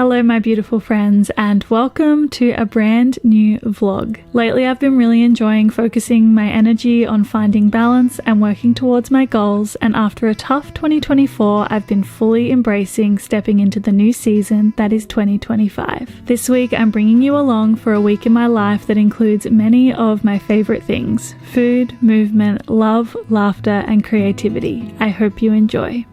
Hello my beautiful friends, and welcome to a brand new vlog. Lately I've been really enjoying focusing my energy on finding balance and working towards my goals, and after a tough 2024 I've been fully embracing stepping into the new season that is 2025. This week I'm bringing you along for a week in my life that includes many of my favorite things: food, movement, love, laughter and creativity. I hope you enjoy.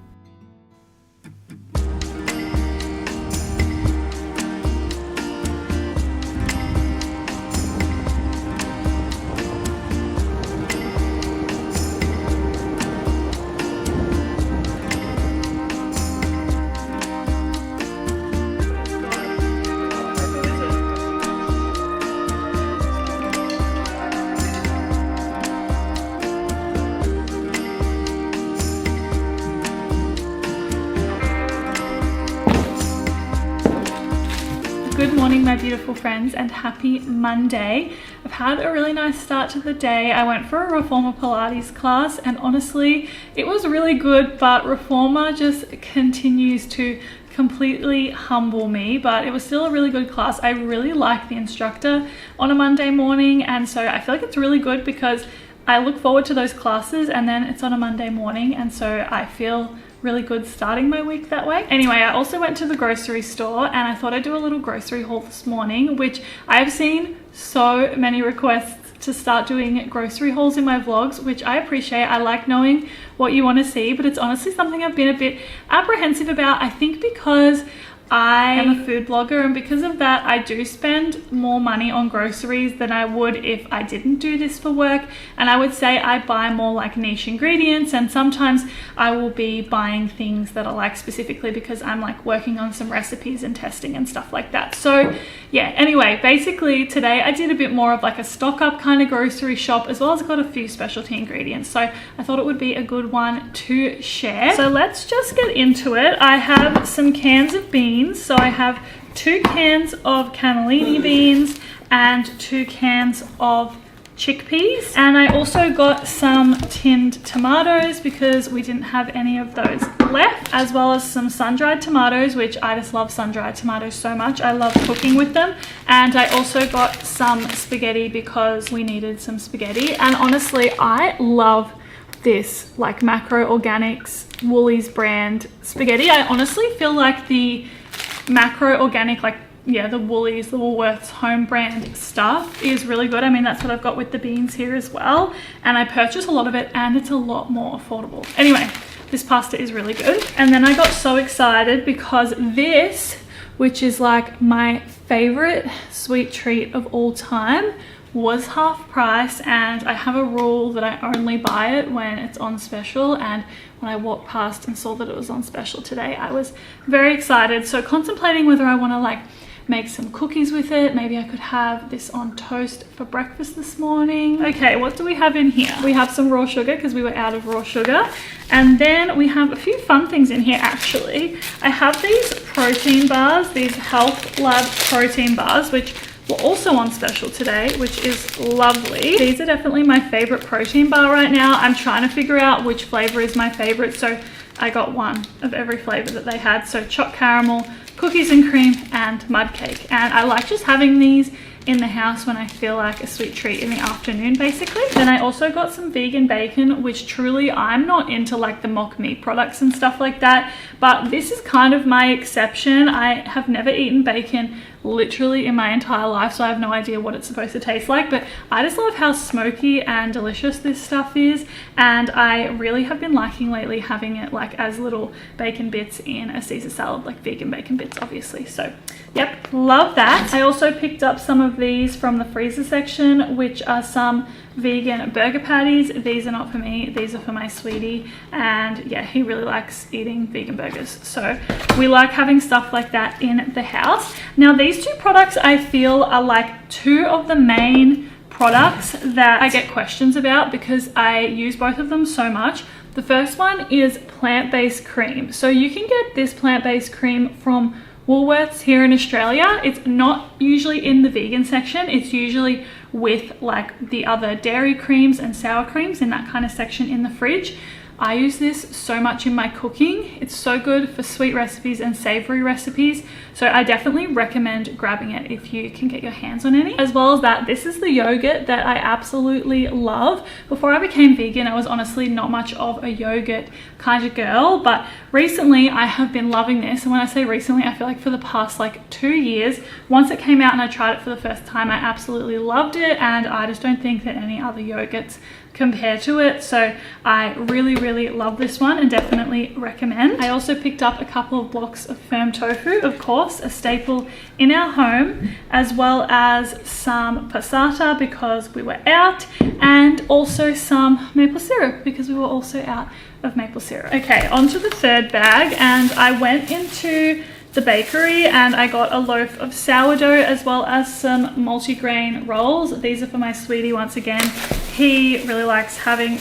Good morning my beautiful friends, and happy Monday. I've had a really nice start to the day. I went for a reformer Pilates class and honestly it was really good, but reformer just continues to completely humble me, but it was still a really good class. I really like the instructor on a Monday morning, and so I feel like it's really good because I look forward to those classes and then it's on a Monday morning, and so I feel really good starting my week that way. Anyway, I also went to the grocery store and I thought I'd do a little grocery haul this morning, which I have seen so many requests to start doing grocery hauls in my vlogs, which I appreciate. I like knowing what you want to see, but it's honestly something I've been a bit apprehensive about. I think because I am a food blogger, and because of that I do spend more money on groceries than I would if I didn't do this for work, and I would say I buy more like niche ingredients, and sometimes I will be buying things that are like specifically because I'm like working on some recipes and testing and stuff like that. So yeah, anyway, basically today I did a bit more of like a stock up kind of grocery shop, as well as got a few specialty ingredients, so I thought it would be a good one to share. So let's just get into it. I have some cans of beans. So I have 2 cans of cannellini beans and 2 cans of chickpeas, and I also got some tinned tomatoes because we didn't have any of those left, as well as some sun-dried tomatoes, which I just love sun-dried tomatoes so much. I love cooking with them. And I also got some spaghetti because we needed some spaghetti, and honestly I love this like Macro Organics Woolies brand spaghetti. I honestly feel like the Macro Organic, like the Woolies, the Woolworths home brand stuff is really good. I mean, that's what I've got with the beans here as well, and I purchased a lot of it and it's a lot more affordable. Anyway, this pasta is really good. And then I got so excited because this, which is like my favorite sweet treat of all time, was half price, and I have a rule that I only buy it when it's on special, and when I walked past and saw that it was on special today, I was very excited. So contemplating whether I want to like make some cookies with it. Maybe I could have this on toast for breakfast this morning. Okay, what do we have in here? We have some raw sugar because we were out of raw sugar, and then we have a few fun things in here actually. I have these protein bars, these Health Lab protein bars, which were also on special today, which is lovely. These are definitely my favorite protein bar right now. I'm trying to figure out which flavor is my favorite, so I got one of every flavor that they had. So chopped caramel, cookies and cream, and mud cake. And I like just having these in the house when I feel like a sweet treat in the afternoon basically. Then I also got some vegan bacon, which truly I'm not into like the mock meat products and stuff like that, but this is kind of my exception. I have never eaten bacon literally in my entire life, so I have no idea what it's supposed to taste like, but I just love how smoky and delicious this stuff is, and I really have been liking lately having it like as little bacon bits in a Caesar salad, like vegan bacon bits obviously. So yep, love that. I also picked up some of these from the freezer section, which are some vegan burger patties. These are not for me, these are for my sweetie, and yeah, he really likes eating vegan burgers, so we like having stuff like that in the house. Now these 2 products I feel are like 2 of the main products that I get questions about because I use both of them so much. The first one is plant-based cream. So you can get this plant-based cream from Woolworths here in Australia. It's not usually in the vegan section, it's usually with like the other dairy creams and sour creams in that kind of section in the fridge. I use this so much in my cooking. It's so good for sweet recipes and savory recipes. So I definitely recommend grabbing it if you can get your hands on any. As well as that, this is the yogurt that I absolutely love. Before I became vegan, I was honestly not much of a yogurt kind of girl, but recently I have been loving this. And when I say recently, I feel like for the past like 2 years, once it came out and I tried it for the first time, I absolutely loved it. And I just don't think that any other yogurts compare to it. So I really love this one and definitely recommend. I also picked up a couple of blocks of firm tofu, of course, a staple in our home, as well as some passata because we were out, and also some maple syrup because we were also out of maple syrup. Okay, on to the third bag, and I went into the bakery and I got a loaf of sourdough as well as some multigrain rolls. These are for my sweetie once again. He really likes having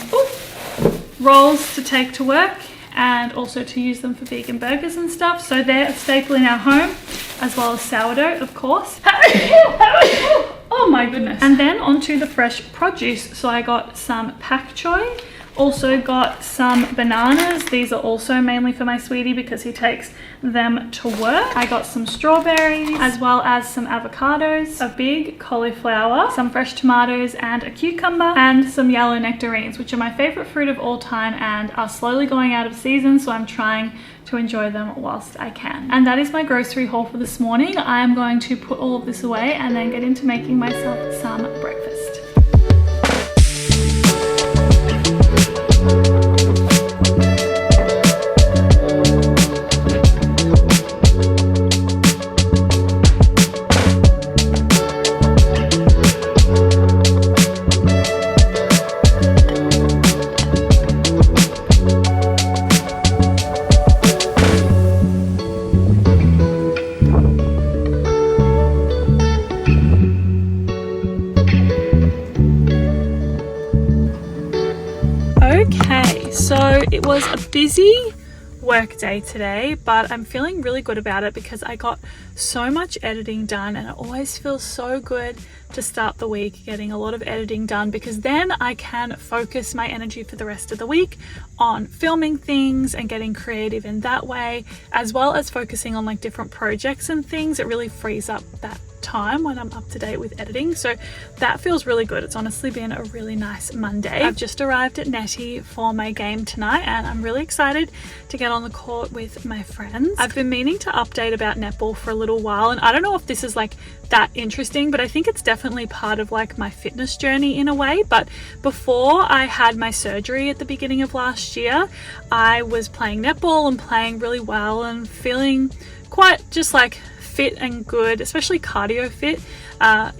rolls to take to work and also to use them for vegan burgers and stuff. So they're a staple in our home, as well as sourdough, of course. Oh my goodness. And then onto the fresh produce. So I got some pak choy. Also got some bananas. These are also mainly for my sweetie because he takes them to work. I got some strawberries as well as some avocados, a big cauliflower, some fresh tomatoes and a cucumber, and some yellow nectarines, which are my favorite fruit of all time and are slowly going out of season, so I'm trying to enjoy them whilst I can. And that is my grocery haul for this morning. I am going to put all of this away and then get into making myself some breakfast. Okay, so it was a busy work day today, but I'm feeling really good about it because I got so much editing done, and it always feels so good to start the week getting a lot of editing done, because then I can focus my energy for the rest of the week on filming things and getting creative in that way, as well as focusing on like different projects and things. It really frees up that time when I'm up to date with editing, so that feels really good. It's honestly been a really nice Monday. I've just arrived at Netty for my game tonight and I'm really excited to get on the court with my friends. I've been meaning to update about netball for a little while, and I don't know if this is like that interesting, but I think it's definitely part of like my fitness journey in a way. But before I had my surgery at the beginning of last year, I was playing netball and playing really well and feeling quite just like fit and good, especially cardio fit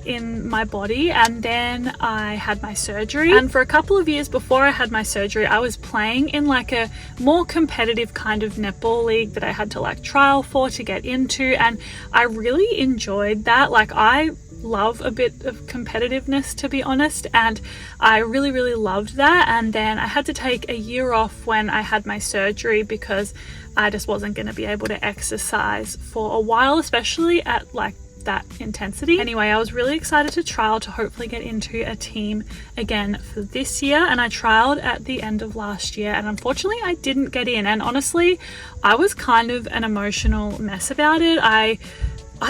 in my body. And then I had my surgery, and for a couple of years before I had my surgery, I was playing in like a more competitive kind of netball league that I had to like trial for to get into, and I really enjoyed that. Like, I love a bit of competitiveness, to be honest, and I really loved that. And then I had to take a year off when I had my surgery because I just wasn't going to be able to exercise for a while, especially at like that intensity. Anyway, I was really excited to trial to hopefully get into a team again for this year, and I trialed at the end of last year, and unfortunately I didn't get in. And honestly, I was kind of an emotional mess about it. I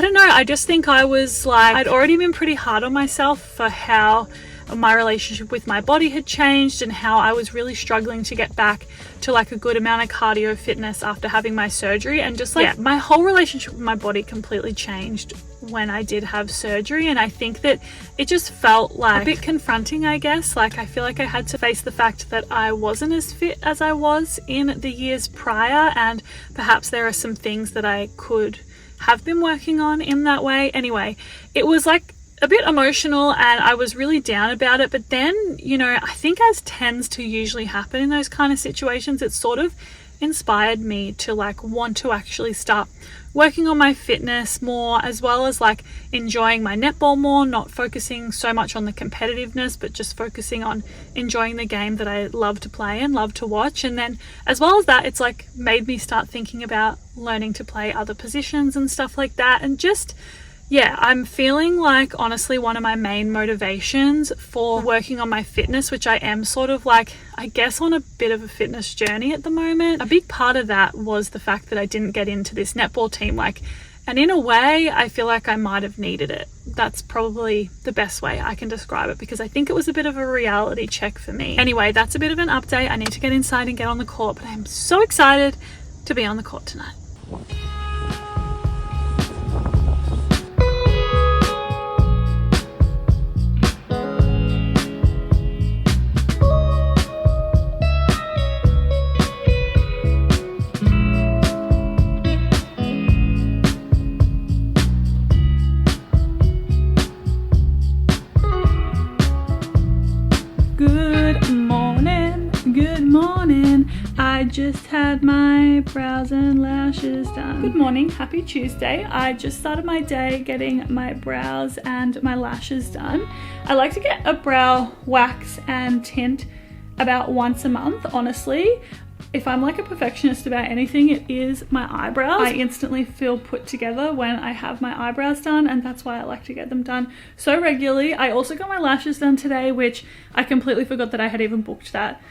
don't know, I just think I was like, I'd already been pretty hard on myself for how my relationship with my body had changed and how I was really struggling to get back to like a good amount of cardio fitness after having my surgery. And just like my whole relationship with my body completely changed when I did have surgery, and I think that it just felt like a bit confronting, I guess. Like, I feel like I had to face the fact that I wasn't as fit as I was in the years prior, and perhaps there are some things that I could have been working on in that way. Anyway, it was like a bit emotional and I was really down about it. But then, you know, I think as tends to usually happen in those kind of situations, it sort of inspired me to like want to actually start working on my fitness more, as well as like enjoying my netball more, not focusing so much on the competitiveness, but just focusing on enjoying the game that I love to play and love to watch. And then as well as that, it's like made me start thinking about learning to play other positions and stuff like that, and just yeah, I'm feeling like honestly one of my main motivations for working on my fitness, which I am sort of like, I guess, on a bit of a fitness journey at the moment. A big part of that was the fact that I didn't get into this netball team, and in a way I feel like I might have needed it. That's probably the best way I can describe it, because I think it was a bit of a reality check for me. Anyway, that's a bit of an update. I need to get inside and get on the court, but I'm so excited to be on the court tonight. Good morning. I just had my brows and lashes done. Good morning, happy Tuesday. I just started my day getting my brows and my lashes done. I like to get a brow wax and tint about once a month, honestly. If I'm like a perfectionist about anything, it is my eyebrows. I instantly feel put together when I have my eyebrows done, and that's why I like to get them done so regularly. I also got my lashes done today, which I completely forgot that I had even booked that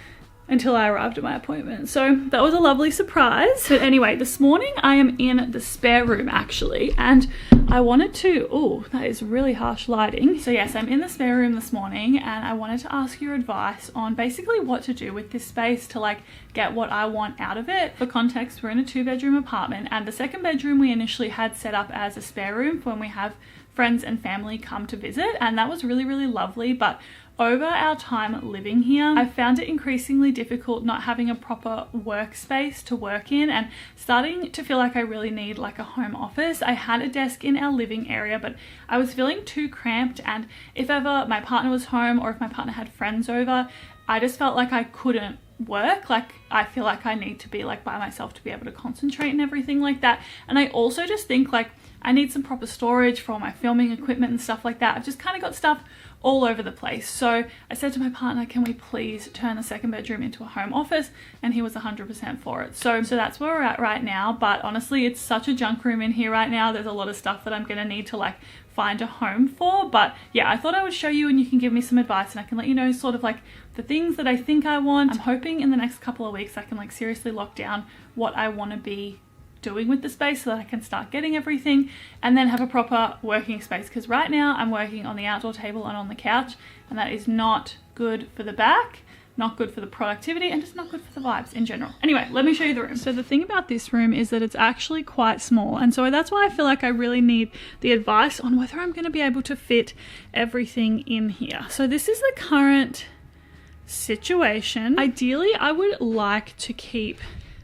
until I arrived at my appointment. So that was a lovely surprise. But anyway, this morning I am in the spare room actually, and I wanted to, oh, that is really harsh lighting. So yes, I'm in the spare room this morning, and I wanted to ask your advice on basically what to do with this space to like get what I want out of it. For context, we're in a 2-bedroom apartment, and the 2nd bedroom we initially had set up as a spare room for when we have friends and family come to visit, and that was really, really lovely. But over our time living here, I found it increasingly difficult not having a proper workspace to work in, and starting to feel like I really need like a home office. I had a desk in our living area, but I was feeling too cramped, and if ever my partner was home or if my partner had friends over, I just felt like I couldn't work. Like I feel like I need to be like by myself to be able to concentrate and everything like that. And I also just think like I need some proper storage for all my filming equipment and stuff like that. I've just kind of got stuff all over the place. So I said to my partner, can we please turn the 2nd bedroom into a home office? And he was 100% for it. So that's where we're at right now. But honestly, it's such a junk room in here right now. There's a lot of stuff that I'm gonna need to like find a home for. But yeah, I thought I would show you and you can give me some advice, and I can let you know sort of like the things that I think I want. I'm hoping in the next couple of weeks I can like seriously lock down what I want to be doing with the space so that I can start getting everything and then have a proper working space, because right now I'm working on the outdoor table and on the couch, and that is not good for the back, not good for the productivity, and just not good for the vibes in general. Anyway, let me show you the room. So the thing about this room is that it's actually quite small, and so that's why I feel like I really need the advice on whether I'm going to be able to fit everything in here. So this is the current situation. Ideally, I would like to keep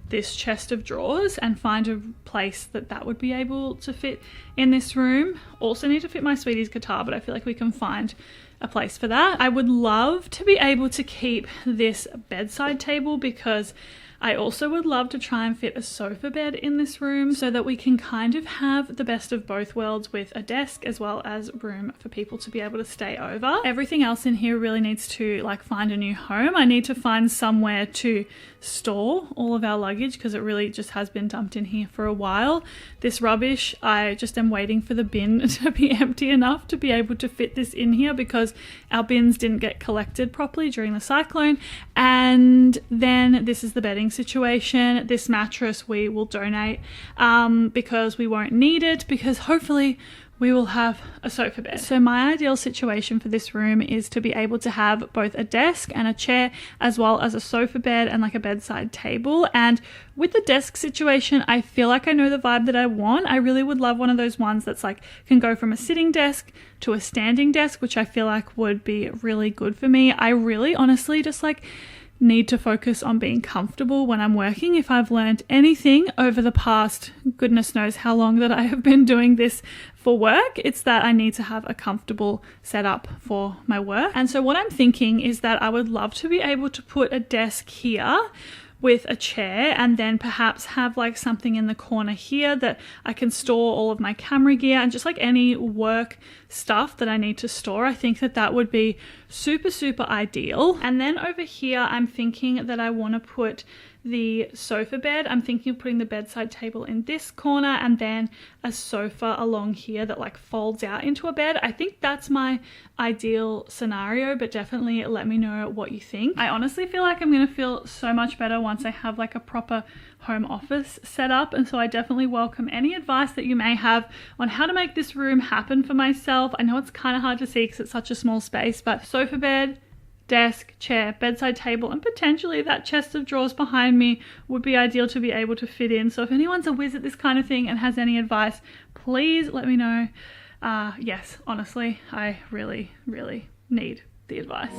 this chest of drawers and find a place that would be able to fit in this room. Also need to fit my sweetie's guitar, but I feel like we can find a place for that. I would love to be able to keep this bedside table, because I also would love to try and fit a sofa bed in this room so that we can kind of have the best of both worlds with a desk as well as room for people to be able to stay over. Everything else in here really needs to like find a new home. I need to find somewhere to store all of our luggage, because it really just has been dumped in here for a while. This rubbish, I just am waiting for the bin to be empty enough to be able to fit this in here, because our bins didn't get collected properly during the cyclone. And then this is the bedding situation. This mattress we will donate because we won't need it, because hopefully we will have a sofa bed. So my ideal situation for this room is to be able to have both a desk and a chair, as well as a sofa bed and like a bedside table. And with the desk situation, I feel like I know the vibe that I want. I really would love one of those ones that's like can go from a sitting desk to a standing desk, which I feel like would be really good for me. I really honestly just like need to focus on being comfortable when I'm working. If I've learned anything over the past goodness knows how long that I have been doing this for work, it's that I need to have a comfortable setup for my work. And so what I'm thinking is that I would love to be able to put a desk here with a chair, and then perhaps have like something in the corner here that I can store all of my camera gear and just like any work stuff that I need to store. I think that would be super, super ideal. And then over here, I'm thinking that I want to put the sofa bed. I'm thinking of putting the bedside table in this corner and then a sofa along here that like folds out into a bed. I think that's my ideal scenario, but definitely let me know what you think. I honestly feel like I'm gonna feel so much better once I have like a proper home office set up, and so I definitely welcome any advice that you may have on how to make this room happen for myself. I know it's kind of hard to see because it's such a small space, but sofa bed, desk, chair, bedside table, and potentially that chest of drawers behind me would be ideal to be able to fit in. So if anyone's a whiz at this kind of thing and has any advice, please let me know. Yes, honestly, I really, really need the advice.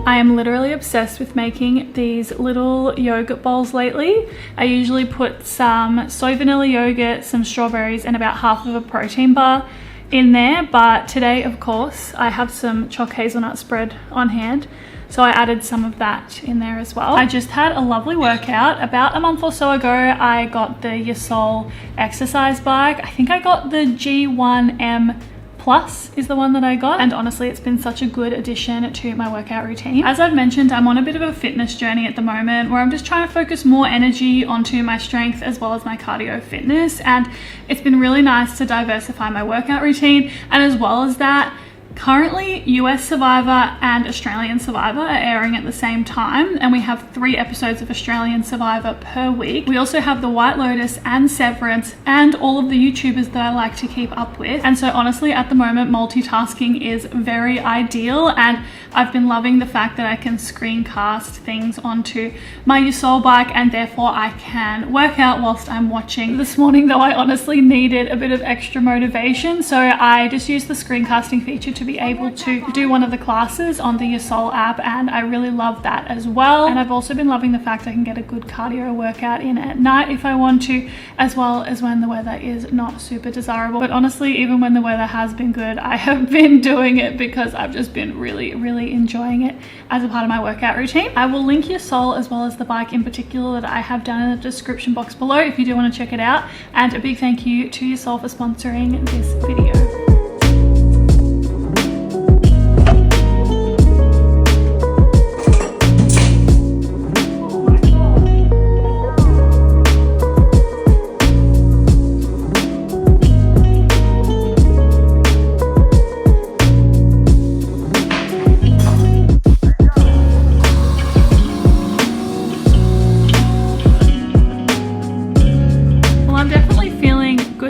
I am literally obsessed with making these little yogurt bowls lately. I usually put some soy vanilla yogurt, some strawberries, and about half of a protein bar in there, but today, of course, I have some choc hazelnut spread on hand, so I added some of that in there as well. I just had a lovely workout. About a month or so ago, I got the Yasol exercise bike. I think I got the G9 Plus is the one that I got, and honestly it's been such a good addition to my workout routine. As I've mentioned, I'm on a bit of a fitness journey at the moment where I'm just trying to focus more energy onto my strength as well as my cardio fitness, and it's been really nice to diversify my workout routine. And as well as that, currently US Survivor and Australian Survivor are airing at the same time, and we have 3 episodes of Australian Survivor per week. We also have The White Lotus and Severance and all of the YouTubers that I like to keep up with. And so honestly, at the moment, multitasking is very ideal, and I've been loving the fact that I can screencast things onto my Yasol bike, and therefore I can work out whilst I'm watching. This morning though, I honestly needed a bit of extra motivation, so I just used the screencasting feature to be able to do one of the classes on the Yasol app, and I really love that as well. And I've also been loving the fact I can get a good cardio workout in at night if I want to, as well as when the weather is not super desirable. But honestly, even when the weather has been good, I have been doing it because I've just been really enjoying it as a part of my workout routine. I will link Yasol as well as the bike in particular that I have down in the description box below if you do want to check it out. And a big thank you to Yasol for sponsoring this video.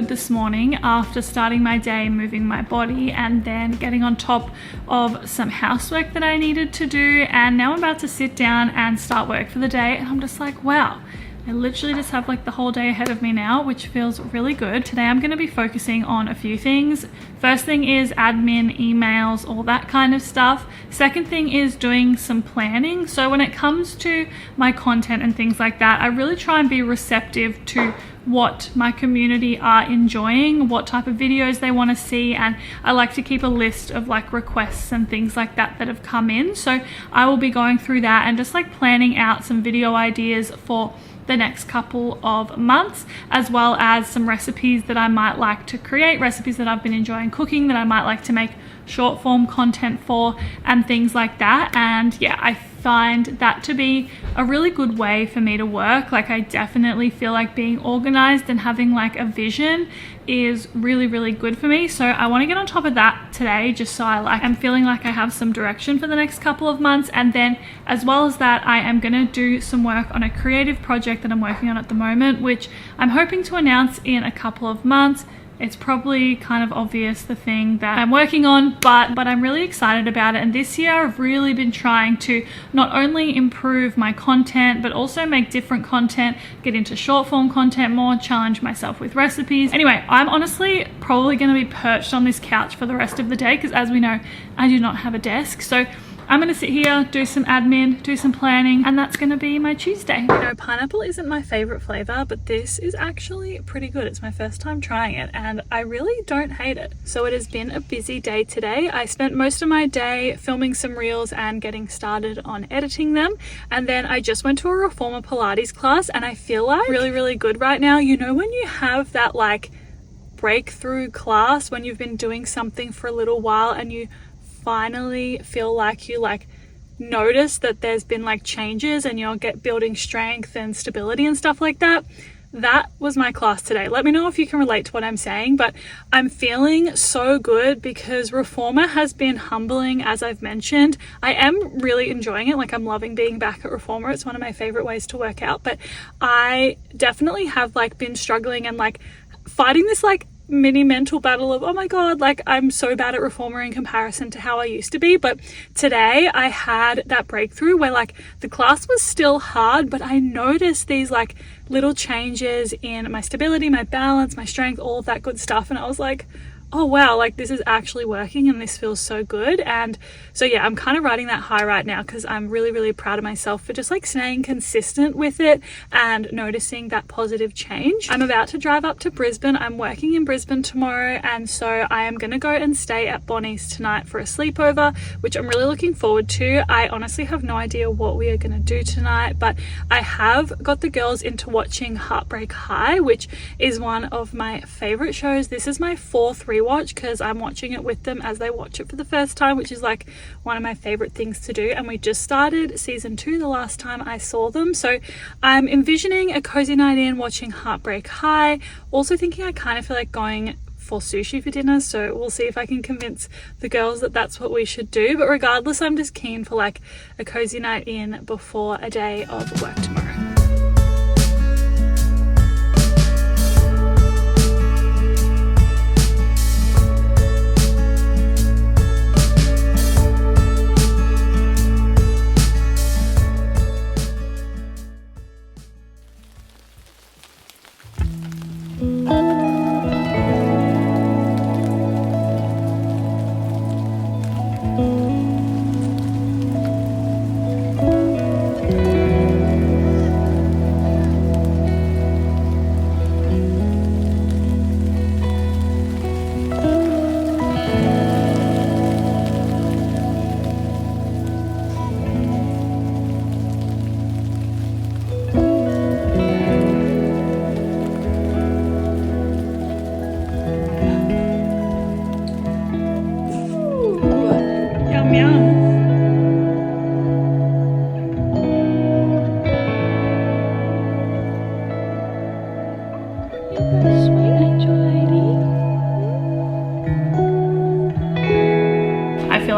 This morning after starting my day moving my body and then getting on top of some housework that I needed to do, and now I'm about to sit down and start work for the day, and I'm just like, wow, I literally just have like the whole day ahead of me now, which feels really good. Today I'm going to be focusing on a few things. First thing is admin, emails, all that kind of stuff. Second thing is doing some planning. So when it comes to my content and things like that, I really try and be receptive to what my community are enjoying, what type of videos they want to see, and I like to keep a list of like requests and things like that that have come in. So I will be going through that and just like planning out some video ideas for the next couple of months, as well as some recipes that I might like to create, recipes that I've been enjoying cooking that I might like to make short form content for, and things like that. And yeah, I find that to be a really good way for me to work. Like I definitely feel like being organized and having like a vision is really good for me. So I want to get on top of that today, just so I'm feeling like I have some direction for the next couple of months. And then as well as that, I am going to do some work on a creative project that I'm working on at the moment, which I'm hoping to announce in a couple of months. It's probably kind of obvious the thing that I'm working on, but I'm really excited about it. And this year I've really been trying to not only improve my content, but also make different content, get into short form content more, challenge myself with recipes. Anyway, I'm honestly probably going to be perched on this couch for the rest of the day because, as we know, I do not have a desk. So I'm gonna sit here, do some admin, do some planning, and that's gonna be my Tuesday. You know, pineapple isn't my favorite flavor, but this is actually pretty good. It's my first time trying it and I really don't hate it. So it has been a busy day today. I spent most of my day filming some reels and getting started on editing them. And then I just went to a reformer Pilates class and I feel like really good right now. You know, when you have that like breakthrough class, when you've been doing something for a little while and you finally feel like you notice that there's been like changes and you're building strength and stability and stuff like that. That was my class today. Let me know if you can relate to what I'm saying, but I'm feeling so good because reformer has been humbling, as I've mentioned. I am really enjoying it. Like, I'm loving being back at reformer. It's one of my favorite ways to work out, but I definitely have like been struggling and like fighting this like mini mental battle of, oh my god, like I'm so bad at reformer in comparison to how I used to be. But today I had that breakthrough where like the class was still hard, but I noticed these like little changes in my stability, my balance, my strength, all of that good stuff, and I was like, oh wow, like this is actually working and this feels so good. And so yeah, I'm kind of riding that high right now because I'm really proud of myself for just like staying consistent with it and noticing that positive change. I'm about to drive up to Brisbane. I'm working in Brisbane tomorrow, and so I am gonna go and stay at Bonnie's tonight for a sleepover, which I'm really looking forward to. I honestly have no idea what we are gonna do tonight, but I have got the girls into watching Heartbreak High, which is one of my favorite shows. This is my 4th rewatch because I'm watching it with them as they watch it for the first time, which is like one of my favorite things to do. And we just started season 2 the last time I saw them, so I'm envisioning a cozy night in watching Heartbreak High. Also thinking I kind of feel like going for sushi for dinner, so we'll see if I can convince the girls that that's what we should do. But regardless, I'm just keen for like a cozy night in before a day of work tomorrow.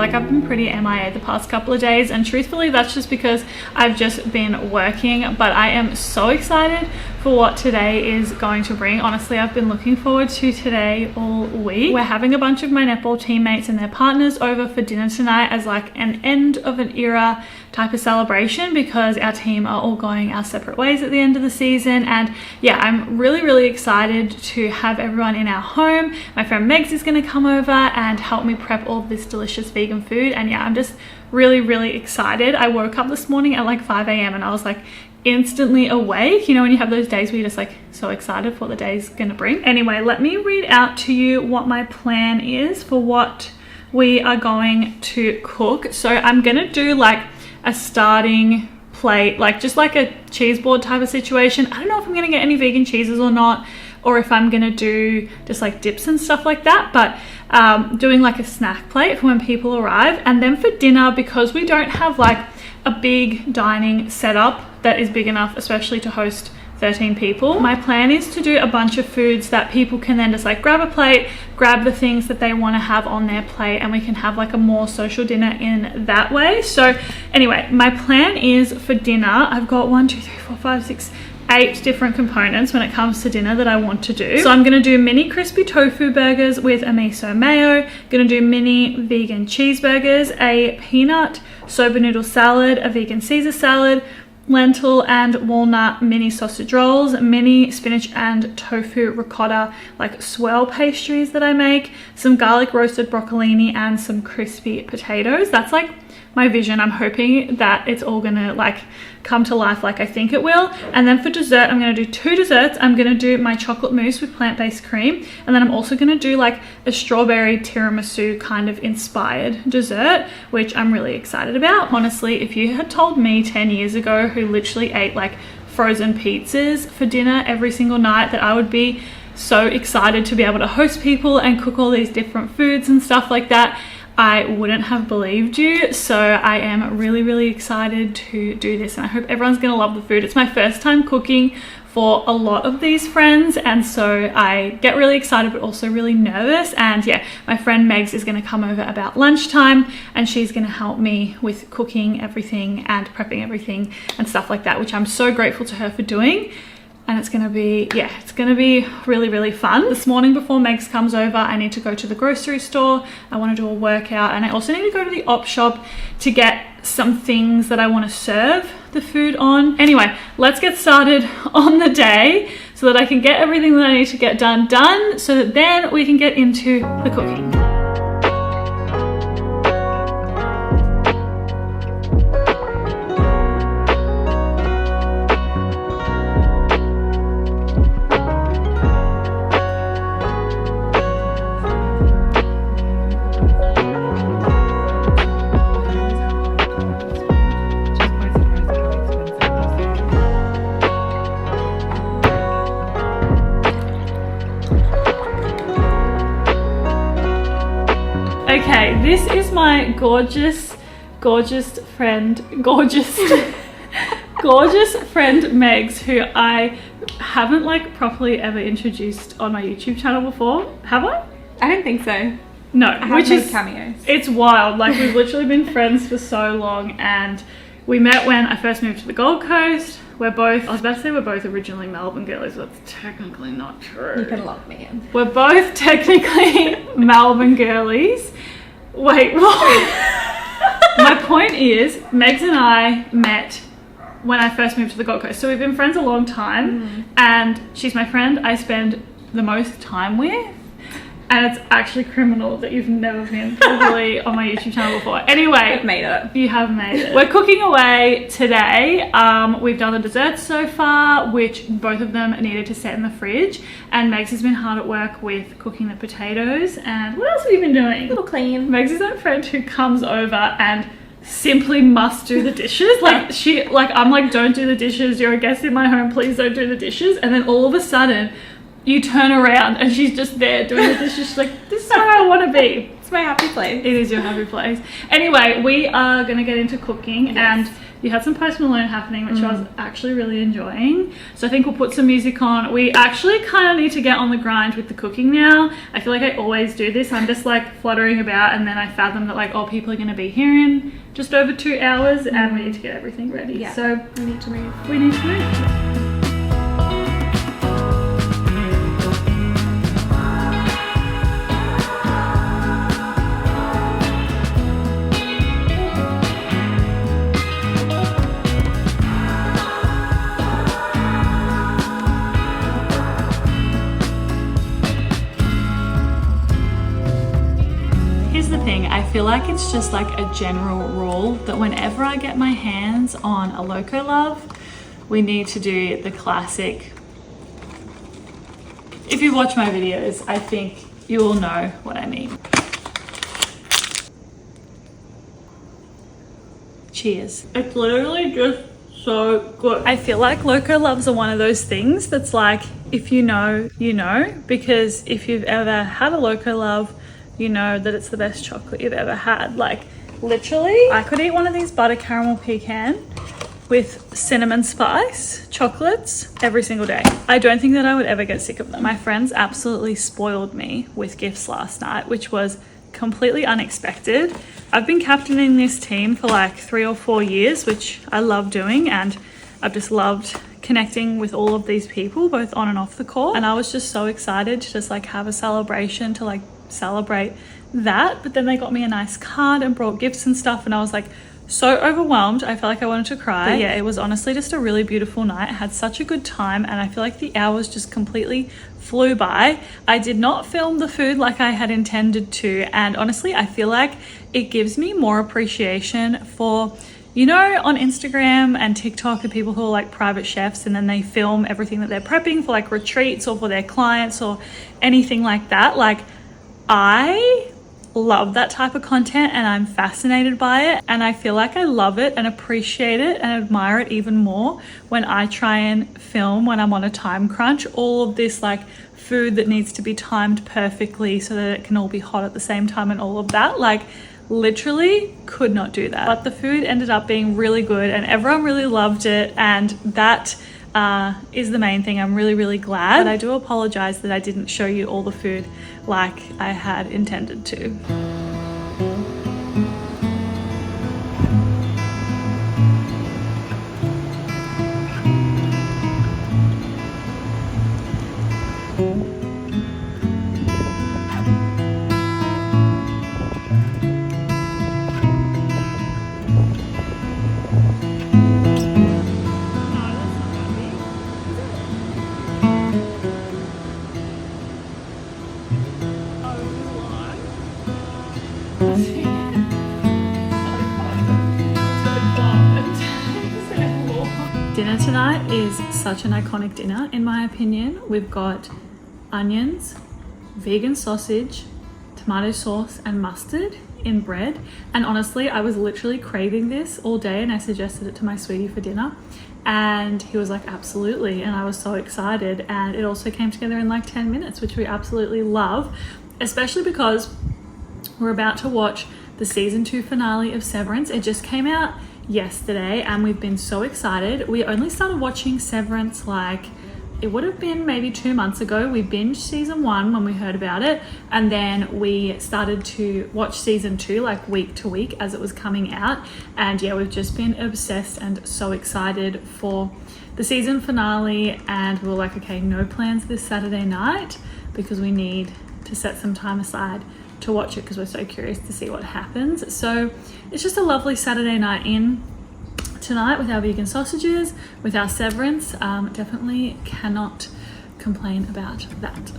I've been pretty MIA the past couple of days, and truthfully that's just because I've just been working, but I am so excited for what today is going to bring. Honestly, I've been looking forward to today all week. We're having a bunch of my netball teammates and their partners over for dinner tonight as like an end of an era type of celebration because our team are all going our separate ways at the end of the season. And yeah, I'm really excited to have everyone in our home. My friend Megs is going to come over and help me prep all this delicious vegan food, and yeah, I'm just really excited. I woke up this morning at like 5 a.m. and I was like instantly awake. You know, when you have those days where you're just like so excited for what the day's gonna bring. Anyway, let me read out to you what my plan is for what we are going to cook. So I'm gonna do like a starting plate, like just like a cheese board type of situation. I don't know if I'm gonna get any vegan cheeses or not, or if I'm gonna do just like dips and stuff like that, but doing like a snack plate for when people arrive. And then for dinner, because we don't have like a big dining setup that is big enough especially to host 13 people, my plan is to do a bunch of foods that people can then just like grab a plate, grab the things that they want to have on their plate, and we can have like a more social dinner in that way. So anyway, my plan is for dinner, I've got 1 2 3 4 5 6 8 different components when it comes to dinner that I want to do. So I'm going to do mini crispy tofu burgers with a miso mayo, going to do mini vegan cheeseburgers, a peanut soba noodle salad, a vegan Caesar salad, lentil and walnut mini sausage rolls, mini spinach and tofu ricotta like swirl pastries that I make, some garlic roasted broccolini, and some crispy potatoes. That's like my vision. I'm hoping that it's all gonna like come to life like I think it will. And then for dessert, I'm gonna do 2 desserts. I'm gonna do my chocolate mousse with plant-based cream, and then I'm also gonna do like a strawberry tiramisu kind of inspired dessert, which I'm really excited about. Honestly, if you had told me 10 years ago, who literally ate like frozen pizzas for dinner every single night, that I would be so excited to be able to host people and cook all these different foods and stuff like that, I wouldn't have believed you. So I am really, really excited to do this, and I hope everyone's gonna love the food. It's my first time cooking for a lot of these friends, and so I get really excited but also really nervous. And yeah, my friend Megs is gonna come over about lunchtime, and she's gonna help me with cooking everything and prepping everything and stuff like that, which I'm so grateful to her for doing. And it's gonna be, yeah, it's gonna be really, really fun. This morning before Megs comes over, I need to go to the grocery store. I wanna do a workout, and I also need to go to the op shop to get some things that I wanna serve the food on. Anyway, let's get started on the day so that I can get everything that I need to get done, so that then we can get into the cooking. Okay, this is my gorgeous friend Megs, who I haven't like properly ever introduced on my YouTube channel before. Have I? I don't think so. No, I which have is cameos. It's wild. Like, we've literally been friends for so long, and we met when I first moved to the Gold Coast. I was about to say we're both originally Melbourne girlies, but that's technically not true. You can lock me in. We're both technically Melbourne girlies. Wait, what? My point is, Megs and I met when I first moved to the Gold Coast. So we've been friends a long time, and she's my friend I spend the most time with. And it's actually criminal that you've never been probably on my YouTube channel before. Anyway, I've made it. You have made it. We're cooking away today. We've done the desserts so far, which both of them needed to set in the fridge. And Megs has been hard at work with cooking the potatoes. And what else have you been doing? A little clean. Megs is that friend who comes over and simply must do the dishes. I'm like, don't do the dishes. You're a guest in my home. Please don't do the dishes. And then all of a sudden, you turn around and she's just there doing the dishes. She's like, this is where I want to be. It's my happy place. It is your happy place. Anyway, we are going to get into cooking. Yes. And you had some Post Malone happening, which I was actually really enjoying. So I think we'll put some music on. We actually kind of need to get on the grind with the cooking now. I feel like I always do this. I'm just like fluttering about, and then I fathom that like, oh, people are going to be here in just over 2 hours, and we need to get everything ready. Yeah. So we need to move. We need to move. I feel like it's just like a general rule that whenever I get my hands on a Loco Love, we need to do the classic. If you watch my videos, I think you all know what I mean. Cheers. It's literally just so good. I feel like Loco Loves are one of those things that's like, if you know, you know, because if you've ever had a Loco Love, you know that it's the best chocolate you've ever had. Like, literally, I could eat one of these butter caramel pecan with cinnamon spice chocolates every single day. I don't think that I would ever get sick of them. My friends absolutely spoiled me with gifts last night, which was completely unexpected. I've been captaining this team for like 3 or 4 years, which I love doing, and I've just loved connecting with all of these people, both on and off the court. And I was just so excited to just like have a celebration to like celebrate that. But then they got me a nice card and brought gifts and stuff, and I was like so overwhelmed. I felt like I wanted to cry. But yeah, it was honestly just a really beautiful night. I had such a good time and I feel like the hours just completely flew by. I did not film the food like I had intended to, and honestly I feel like it gives me more appreciation for, you know, on Instagram and TikTok, the people who are like private chefs and then they film everything that they're prepping for like retreats or for their clients or anything like that. Like, I love that type of content and I'm fascinated by it, and I feel like I love it and appreciate it and admire it even more when I try and film when I'm on a time crunch. All of this like food that needs to be timed perfectly so that it can all be hot at the same time and all of that, like literally could not do that. But the food ended up being really good and everyone really loved it, and that is the main thing. I'm really glad. But I do apologize that I didn't show you all the food like I had intended to. Dinner tonight is such an iconic dinner in my opinion. We've got onions, vegan sausage, tomato sauce and mustard in bread, and honestly I was literally craving this all day and I suggested it to my sweetie for dinner and he was like absolutely, and I was so excited, and it also came together in like 10 minutes, which we absolutely love, especially because we're about to watch the season 2 finale of Severance. It just came out yesterday and we've been so excited. We only started watching Severance like, it would have been maybe 2 months ago. We binged season 1 when we heard about it, and then we started to watch season 2 like week to week as it was coming out, and yeah, we've just been obsessed and so excited for the season finale, and we were like, okay, no plans this Saturday night because we need to set some time aside to watch it because we're so curious to see what happens. So it's just a lovely Saturday night in tonight with our vegan sausages, with our Severance. Definitely cannot complain about that.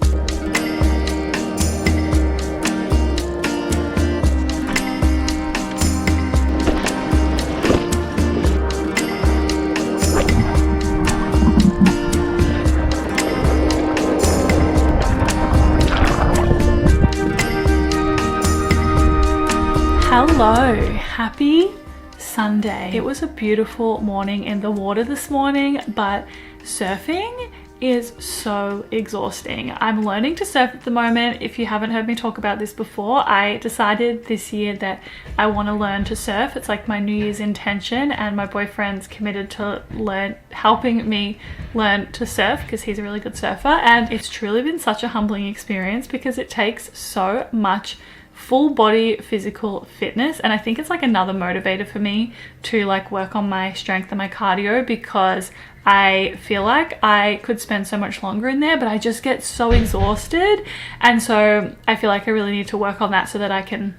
Hello, happy Sunday. It was a beautiful morning in the water this morning, but surfing is so exhausting. I'm learning to surf at the moment. If you haven't heard me talk about this before, I decided this year that I want to learn to surf. It's like my New Year's intention, and my boyfriend's committed to helping me learn to surf because he's a really good surfer, and it's truly been such a humbling experience because it takes so much full body physical fitness, and I think it's like another motivator for me to like work on my strength and my cardio, because I feel like I could spend so much longer in there but I just get so exhausted, and so I feel like I really need to work on that so that I can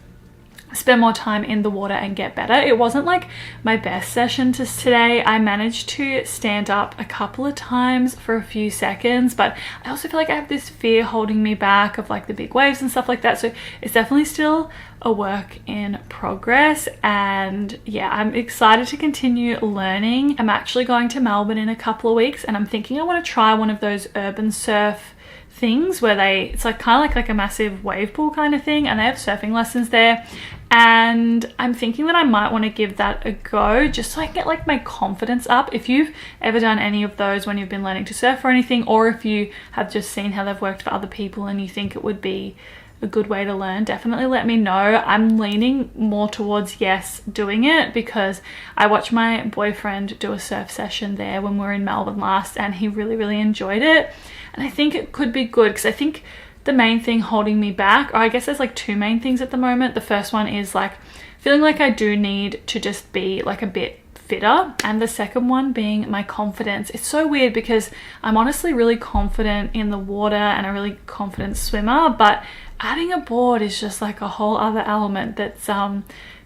spend more time in the water and get better. It wasn't like my best session today. I managed to stand up a couple of times for a few seconds, but I also feel like I have this fear holding me back of like the big waves and stuff like that, so it's definitely still a work in progress. And yeah, I'm excited to continue learning. I'm actually going to Melbourne in a couple of weeks and I'm thinking I want to try one of those urban surf things where it's like kind of like a massive wave pool kind of thing, and they have surfing lessons there, and I'm thinking that I might want to give that a go just so I can get like my confidence up. If you've ever done any of those when you've been learning to surf or anything, or if you have just seen how they've worked for other people and you think it would be a good way to learn, definitely let me know. I'm leaning more towards yes doing it because I watched my boyfriend do a surf session there when we were in Melbourne last, and he really enjoyed it, and I think it could be good because I think the main thing holding me back, or I guess there's like two main things at the moment. The first one is like feeling like I do need to just be like a bit fitter, and the second one being my confidence. It's so weird because I'm honestly really confident in the water and a really confident swimmer, but adding a board is just like a whole other element that's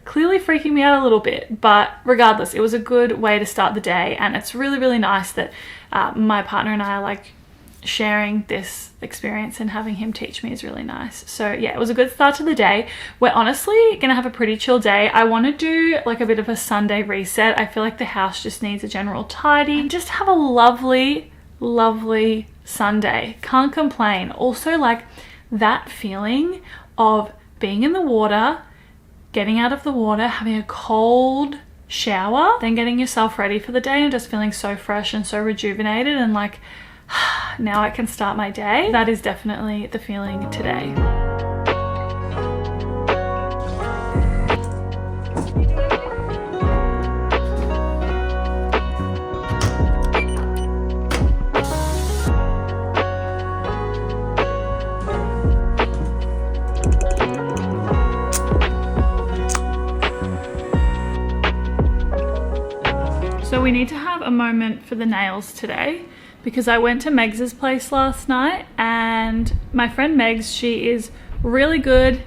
clearly freaking me out a little bit. But regardless, it was a good way to start the day, and it's really, really nice that my partner and I are like sharing this experience, and having him teach me is really nice. So yeah, it was a good start to the day. We're honestly gonna have a pretty chill day. I want to do like a bit of a Sunday reset. I feel like the house just needs a general tidy and just have a lovely, lovely Sunday. Can't complain. Also, like that feeling of being in the water, getting out of the water, having a cold shower, then getting yourself ready for the day and just feeling so fresh and so rejuvenated and like, now I can start my day. That is definitely the feeling today. So we need to have a moment for the nails today, because I went to Megs's place last night, and my friend Megs, she is really good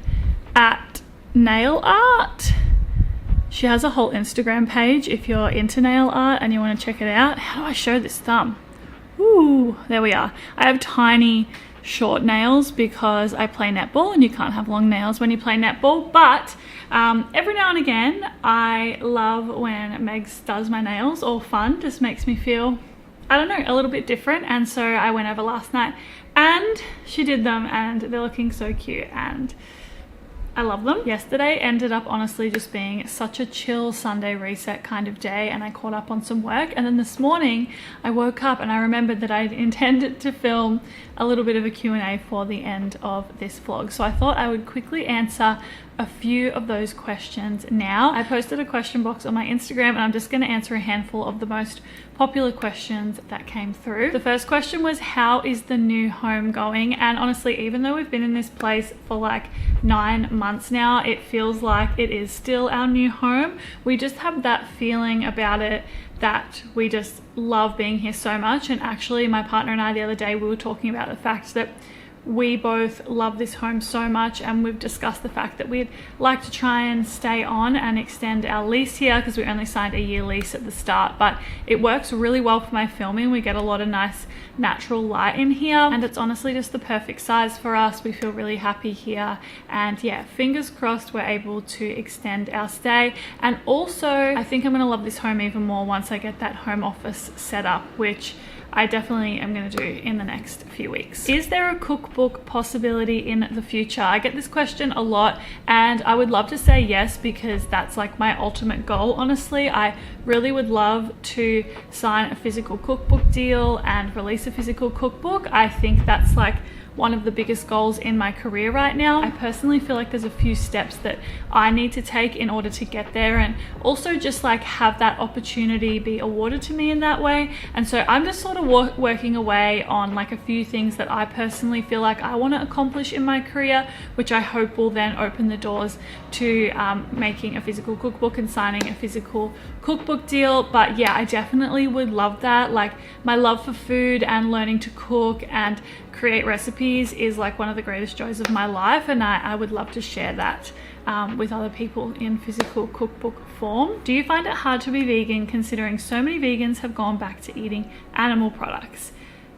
at nail art. She has a whole Instagram page if you're into nail art and you want to check it out. How do I show this thumb? Ooh, there we are. I have tiny short nails because I play netball, and you can't have long nails when you play netball, but every now and again I love when Megs does my nails. All fun, just makes me feel, I don't know, a little bit different. And so I went over last night and she did them, and they're looking so cute and I love them. Yesterday ended up honestly just being such a chill Sunday reset kind of day, and I caught up on some work. And then this morning I woke up and I remembered that I intended to film a little bit of a Q&A for the end of this vlog. So I thought I would quickly answer a few of those questions now. I posted a question box on my Instagram, and I'm just going to answer a handful of the most popular questions that came through. The first question was, how is the new home going? And honestly, even though we've been in this place for like 9 months now, it feels like it is still our new home. We just have that feeling about it that we just love being here so much. And actually my partner and I the other day, we were talking about the fact that we both love this home so much, and we've discussed the fact that we'd like to try and stay on and extend our lease here, because we only signed a year lease at the start, but it works really well for my filming. We get a lot of nice natural light in here, and it's honestly just the perfect size for us. We feel really happy here, and yeah, fingers crossed we're able to extend our stay. And also I think I'm gonna love this home even more once I get that home office set up, which I definitely am going to do in the next few weeks. Is there a cookbook possibility in the future? I get this question a lot, and I would love to say yes, because that's like my ultimate goal. Honestly, I really would love to sign a physical cookbook deal and release a physical cookbook. I think that's like one of the biggest goals in my career right now. I personally feel like there's a few steps that I need to take in order to get there, and also just like have that opportunity be awarded to me in that way. And so I'm just sort of working away on like a few things that I personally feel like I want to accomplish in my career, which I hope will then open the doors to making a physical cookbook and signing a physical cookbook deal. But yeah, I definitely would love that. Like, my love for food and learning to cook and create recipes is like one of the greatest joys of my life, and I would love to share that with other people in physical cookbook form. Do you find it hard to be vegan, considering so many vegans have gone back to eating animal products?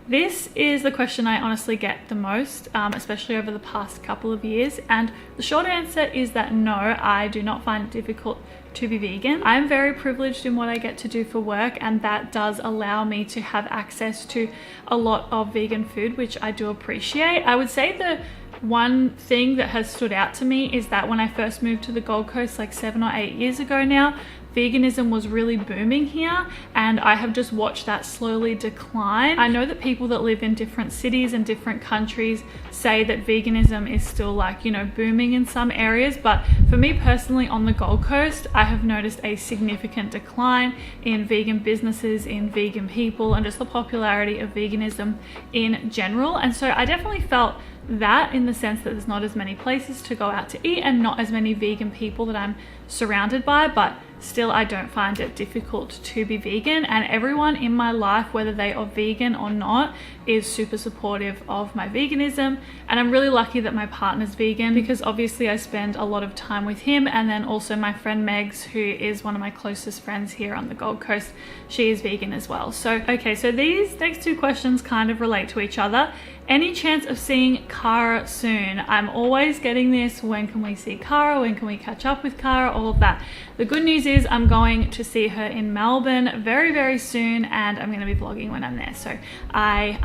This is the question I honestly get the most, especially over the past couple of years. And the short answer is that no, I do not find it difficult to be vegan. I'm very privileged in what I get to do for work, and that does allow me to have access to a lot of vegan food, which I do appreciate. I would say the one thing that has stood out to me is that when I first moved to the Gold Coast like 7 or 8 years ago now, veganism was really booming here, and I have just watched that slowly decline. I know that people that live in different cities and different countries say that veganism is still like, you know, booming in some areas, but for me personally on the Gold Coast, I have noticed a significant decline in vegan businesses, in vegan people, and just the popularity of veganism in general. And so I definitely felt that, in the sense that there's not as many places to go out to eat and not as many vegan people that I'm surrounded by. But still I don't find it difficult to be vegan, and everyone in my life, whether they are vegan or not, is super supportive of my veganism. And I'm really lucky that my partner's vegan, because obviously I spend a lot of time with him, and then also my friend Megs, who is one of my closest friends here on the Gold Coast, she is vegan as well. So okay, so these next two questions kind of relate to each other. Any chance of seeing Cara soon? I'm always getting this, when can we see Cara, when can we catch up with Cara, all of that. The good news is I'm going to see her in Melbourne very, very soon, and I'm going to be vlogging when I'm there. So I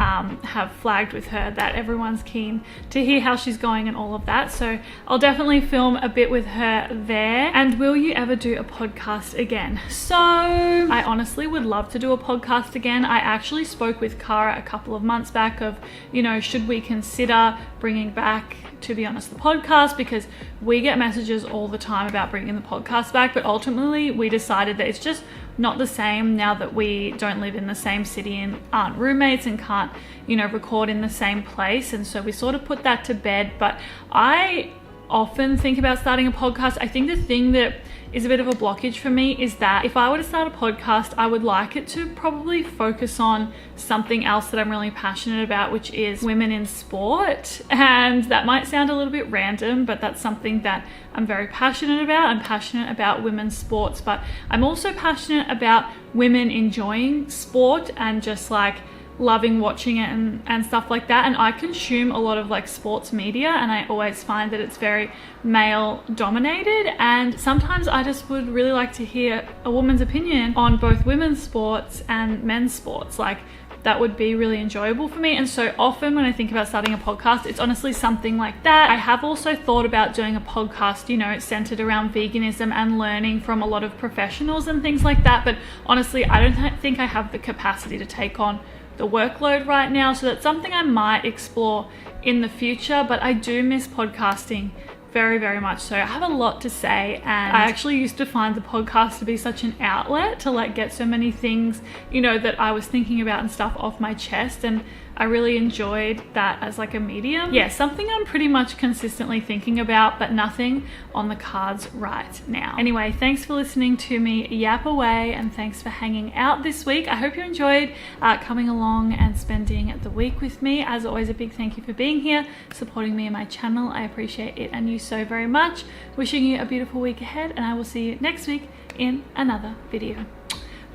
have flagged with her that everyone's keen to hear how she's going and all of that. So I'll definitely film a bit with her there. And will you ever do a podcast again? So I honestly would love to do a podcast again. I actually spoke with Cara a couple of months back of, you know, should we consider bringing back, to be honest, the podcast, because we get messages all the time about bringing the podcast back, but ultimately we decided that it's just not the same now that we don't live in the same city and aren't roommates and can't, you know, record in the same place. And so we sort of put that to bed. But I often think about starting a podcast. I think the thing that is a bit of a blockage for me is that if I were to start a podcast, I would like it to probably focus on something else that I'm really passionate about, which is women in sport. And that might sound a little bit random, but that's something that I'm very passionate about. I'm passionate about women's sports, but I'm also passionate about women enjoying sport and just like loving watching it and stuff like that. And I consume a lot of like sports media, and I always find that it's very male dominated, and sometimes I just would really like to hear a woman's opinion on both women's sports and men's sports. Like, that would be really enjoyable for me. And so often when I think about starting a podcast, it's honestly something like that. I have also thought about doing a podcast, you know, centered around veganism and learning from a lot of professionals and things like that. But honestly, I don't think I have the capacity to take on the workload right now. So that's something I might explore in the future, but I do miss podcasting very, very much so. I have a lot to say, and I actually used to find the podcast to be such an outlet to like get so many things, you know, that I was thinking about and stuff off my chest, and I really enjoyed that as like a medium. Yeah, something I'm pretty much consistently thinking about, but nothing on the cards right now. Anyway, thanks for listening to me yap away, and thanks for hanging out this week. I hope you enjoyed coming along and spending the week with me. As always, a big thank you for being here, supporting me and my channel. I appreciate it and you so very much. Wishing you a beautiful week ahead, and I will see you next week in another video.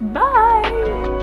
Bye!